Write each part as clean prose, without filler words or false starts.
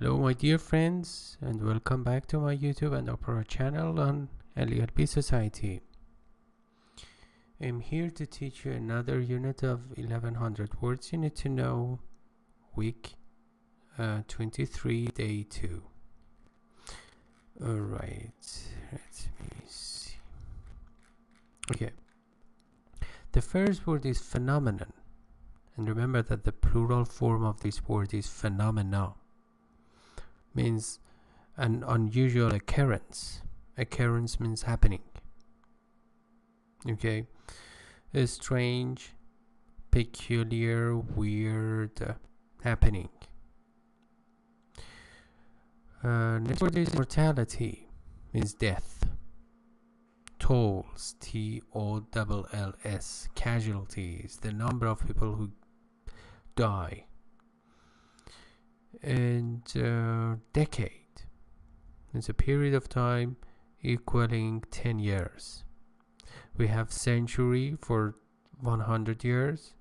Hello my dear friends, and welcome back to my YouTube and Opera channel on LELB Society. I'm here to teach you another unit of 1100 words you need to know, week 23, day 2. Alright, let me see. Okay, the first word is phenomenon, and remember that the plural form of this word is phenomena. Means an unusual occurrence. Occurrence means happening. Okay, a strange, peculiar, weird happening. Next word is mortality, means death. Tolls, Tolls, casualties, the number of people who die. And decade, it's a period of time equaling 10 years. We have century for 100 years,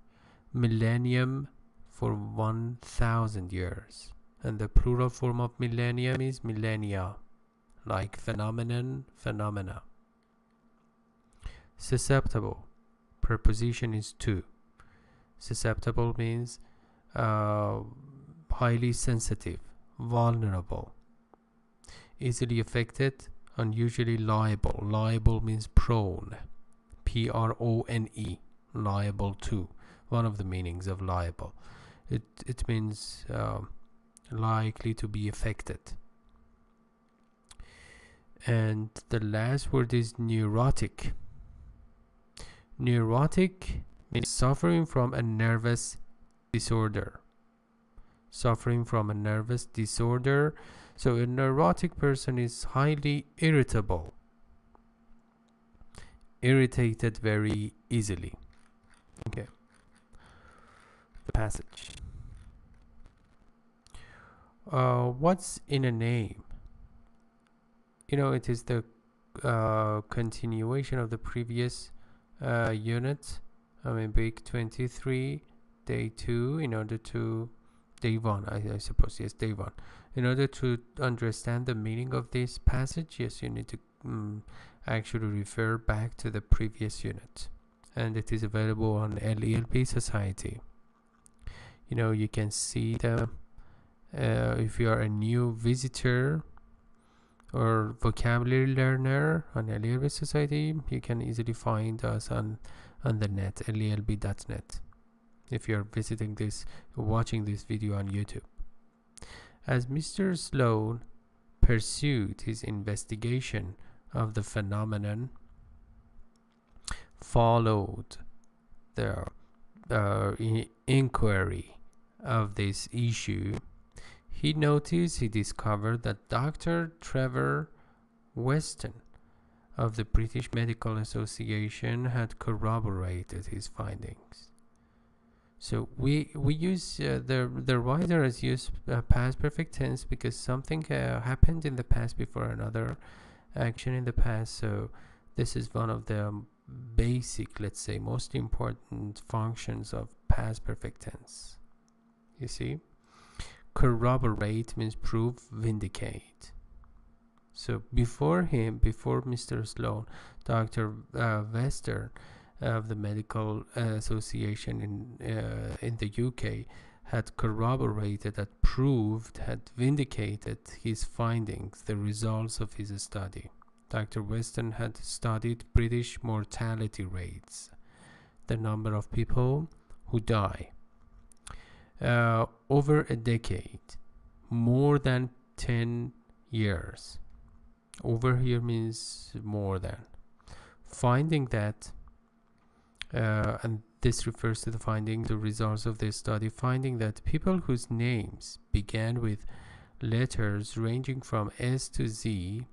millennium for 1000 years, and the plural form of millennium is millennia, like phenomenon, phenomena. Susceptible, preposition is to. Susceptible means highly sensitive, vulnerable, easily affected, unusually liable. Liable means prone, Prone, liable to. One of the meanings of liable. It means likely to be affected. And the last word is neurotic. Neurotic means suffering from a nervous disorder. Suffering from a nervous disorder. So a neurotic person is highly irritable, irritated very easily. Okay, the passage. What's in a name? You know, it is the continuation of the previous unit. I mean, week 23, day 2, in order to day 1, I suppose, yes, day 1. In order to understand the meaning of this passage, yes, you need to actually refer back to the previous unit, and it is available on LELB Society. You know, you can see the if you are a new visitor or vocabulary learner on LELB Society, you can easily find us on the net, lelb.net. if you're visiting this, watching this video on YouTube. As Mr. Sloan pursued his investigation of the phenomenon, followed the inquiry of this issue, he discovered that Dr. Trevor Weston of the British Medical Association had corroborated his findings. So we use the writer has used past perfect tense because something happened in the past before another action in the past. So this is one of the basic, let's say, most important functions of past perfect tense. You see, corroborate means prove, vindicate. So before Mr. Sloan, Dr. Western of the Medical Association in the UK had corroborated, had proved, had vindicated his findings, the results of his study. Dr. Weston had studied British mortality rates, the number of people who die, over a decade, more than 10 years. Over here means more than. Finding that and this refers to the results of this study, finding that people whose names began with letters ranging from S to Z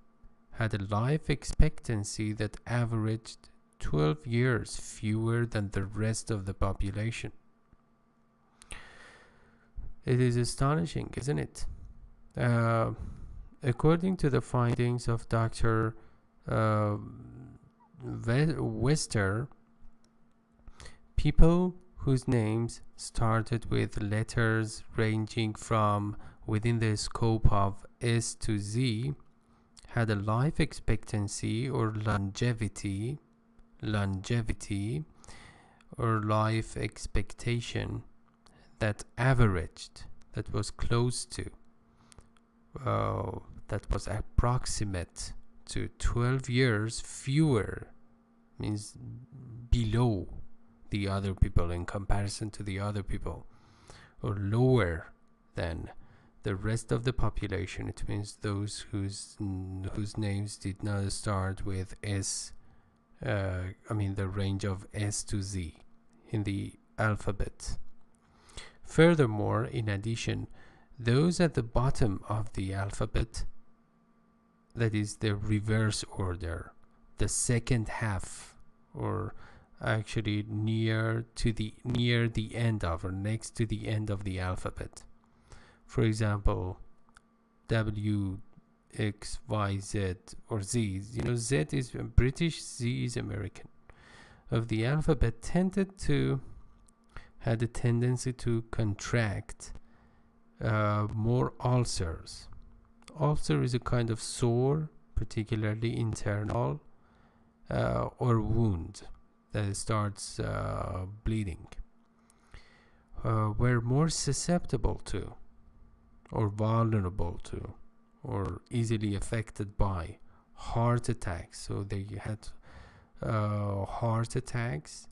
had a life expectancy that averaged 12 years fewer than the rest of the population. It is astonishing, isn't it? According to the findings of Dr. Wester, people whose names started with letters ranging from within the scope of S to Z had a life expectancy or longevity or life expectation that averaged, that was close to, that was approximate to 12 years fewer, means below the other people in comparison to the other people, or lower than the rest of the population. It means those whose names did not start with S, the range of S to Z in the alphabet. Furthermore, in addition, those at the bottom of the alphabet, that is the reverse order, the second half, or actually near the end of, or next to the end of the alphabet. For example, W, X, Y, Z, or Z. Z is British, Z is American. Of the alphabet had a tendency to contract more ulcers. Ulcer is a kind of sore, particularly internal, or wound that starts bleeding. Were more susceptible to, or vulnerable to, or easily affected by heart attacks. So they had heart attacks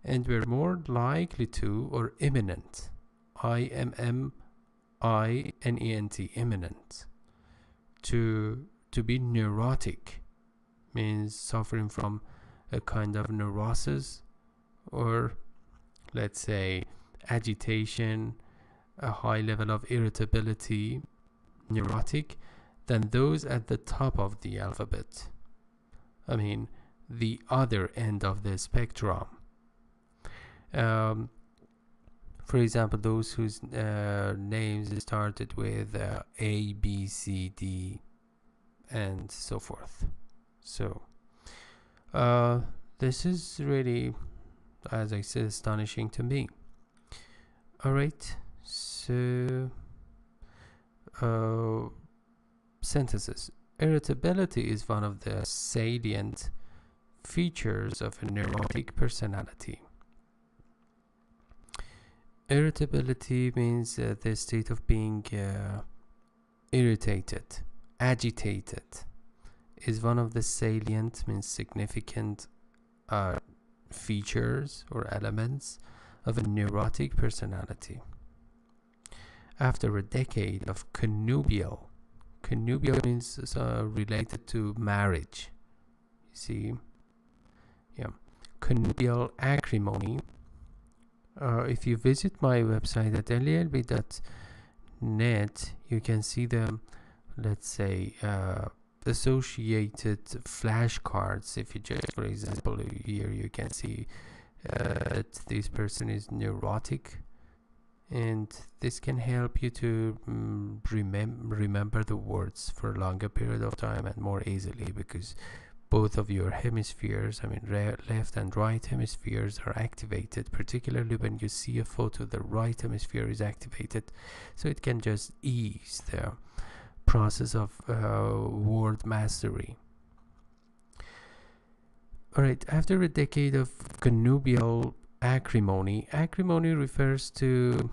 and were more likely to, or imminent, IMMINENT, imminent, to be neurotic, means suffering from a kind of neurosis, or let's say agitation, a high level of irritability, neurotic, than those at the top of the alphabet. The other end of the spectrum. For example, those whose names started with A, B, C, D, and so forth. So, this is really, as I said, astonishing to me. Alright, so sentences. Irritability is one of the salient features of a neurotic personality. Irritability means the state of being irritated, agitated, is one of the salient, means significant features or elements of a neurotic personality. After a decade of connubial means related to marriage, you see, connubial acrimony. If you visit my website at LELB.net, you can see the, let's say, associated flashcards. If you just, for example, here you can see that this person is neurotic, and this can help you to remember the words for a longer period of time and more easily, because both of your hemispheres, left and right hemispheres, are activated. Particularly when you see a photo, the right hemisphere is activated, so it can just ease the process of word mastery. Alright, after a decade of connubial acrimony refers to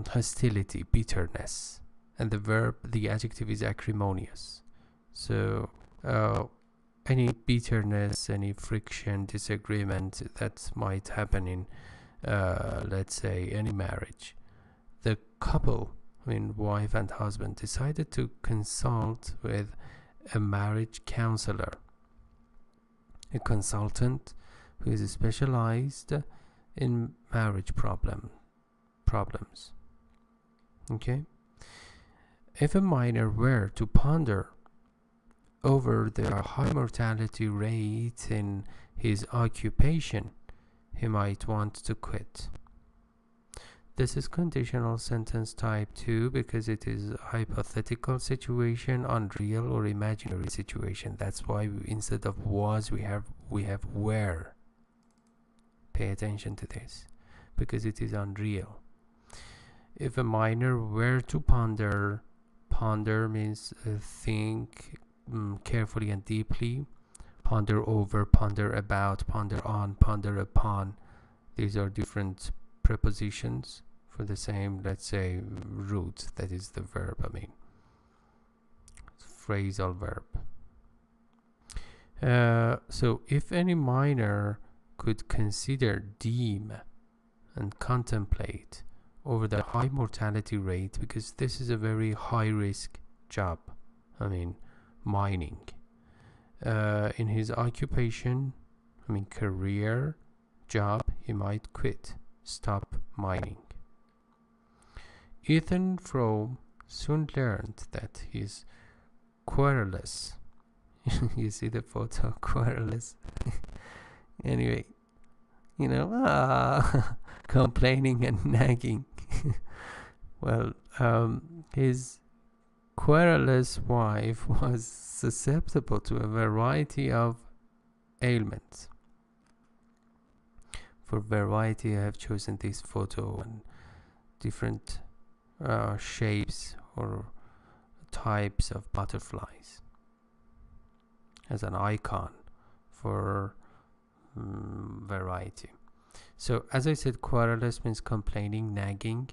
hostility, bitterness, and the adjective is acrimonious. So any bitterness, any friction, disagreement that might happen in, let's say, any marriage, the couple, wife and husband, decided to consult with a marriage counselor, a consultant who is specialized in marriage problems. Okay? If a minor were to ponder over the high mortality rate in his occupation, he might want to quit. This is conditional sentence type 2 because it is a hypothetical situation, unreal or imaginary situation. That's why instead of was we have were. Pay attention to this, because it is unreal. If a minor were to ponder, ponder means think carefully and deeply, ponder over, ponder about, ponder on, ponder upon. These are different prepositions for the same, let's say, root, that is the verb, phrasal verb. So if any minor could consider, deem, and contemplate over the high mortality rate, because this is a very high risk job, mining, in his occupation, career, job, he might quit, stop mining. Ethan Frome soon learned that he's querulous. You see the photo, querulous. Anyway, complaining and nagging. Well, his querulous wife was susceptible to a variety of ailments. For variety, I have chosen this photo and different shapes or types of butterflies as an icon for variety. So as I said, querulous means complaining, nagging,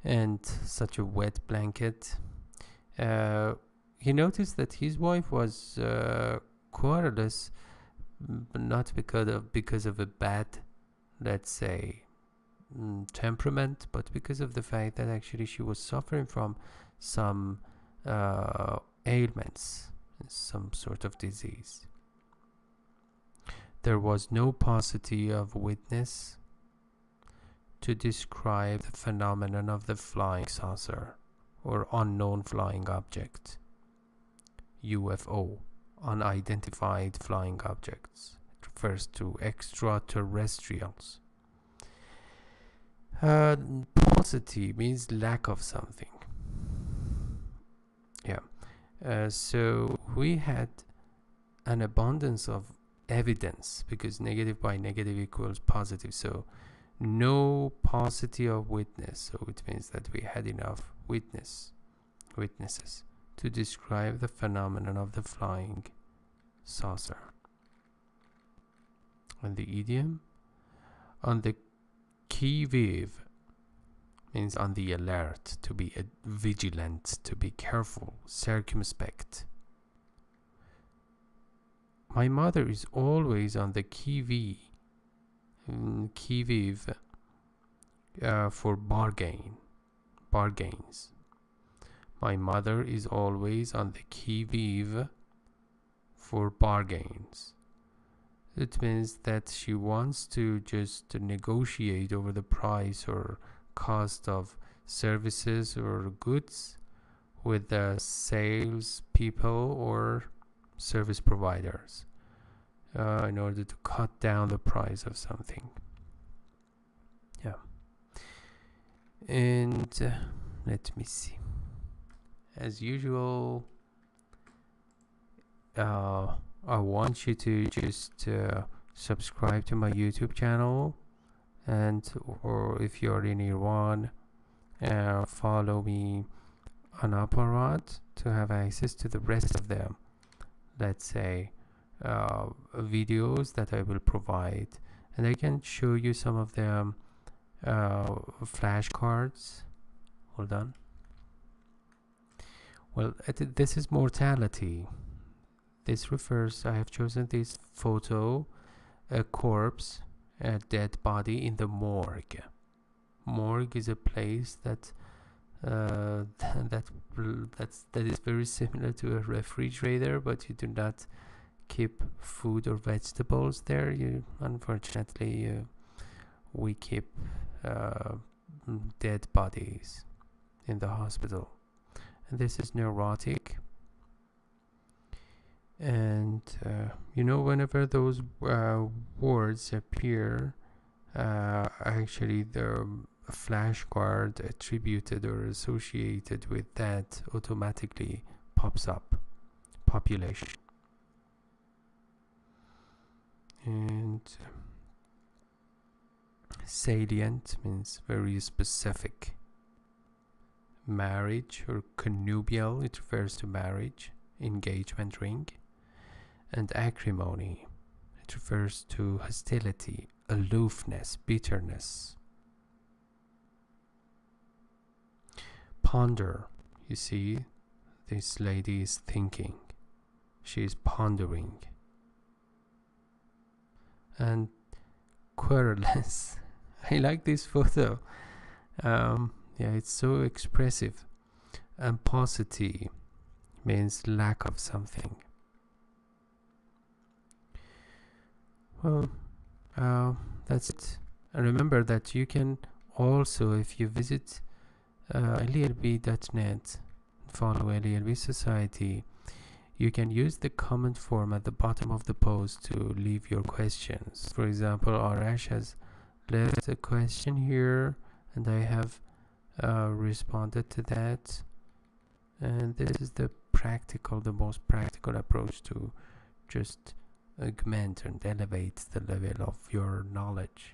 and such a wet blanket. He noticed that his wife was querulous, but not because of a bad, let's say, temperament, but because of the fact that actually she was suffering from some ailments, some sort of disease. There was no paucity of witness to describe the phenomenon of the flying saucer or unknown flying object, UFO, unidentified flying objects. It refers to extraterrestrials. Paucity means lack of something. So we had an abundance of evidence, because negative by negative equals positive, so no paucity of witness, so it means that we had enough witnesses to describe the phenomenon of the flying saucer. And the idiom, on the qui vive, means on the alert, to be vigilant, to be careful, circumspect. My mother is always on the qui vive for bargains. My mother is always on the qui vive for bargains. It means that she wants to just negotiate over the price or cost of services or goods with the sales people or service providers in order to cut down the price of something. And let me see. As usual, I want you to just subscribe to my YouTube channel, or if you're in Iran, follow me on Aparat to have access to the rest of them, let's say, videos that I will provide, and I can show you some of them flashcards. Hold on. Well, this is mortality. This refers, I have chosen this photo, a corpse, a dead body in the morgue. Morgue is a place that that is very similar to a refrigerator, but you do not keep food or vegetables there. Unfortunately, we keep dead bodies in the hospital. And this is neurotic. And whenever those words appear, actually the flashcard attributed or associated with that automatically pops up. Population. And salient means very specific. marriage, or connubial, it refers to marriage, engagement ring. And acrimony, it refers to hostility, aloofness, bitterness. Ponder, you see, this lady is thinking, she is pondering. And querulous, I like this photo. Yeah, it's so expressive. And paucity means lack of something. Well, that's it. And remember that you can also, if you visit LELB.net, follow LELB Society, you can use the comment form at the bottom of the post to leave your questions. For example, Arash has left a question here, and I have responded to that. And this is the most practical approach to just augment and elevate the level of your knowledge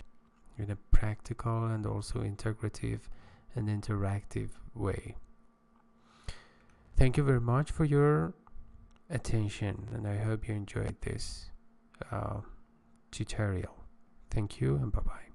in a practical and also integrative and interactive way. Thank you very much for your attention, and I hope you enjoyed this tutorial. Thank you, and bye-bye.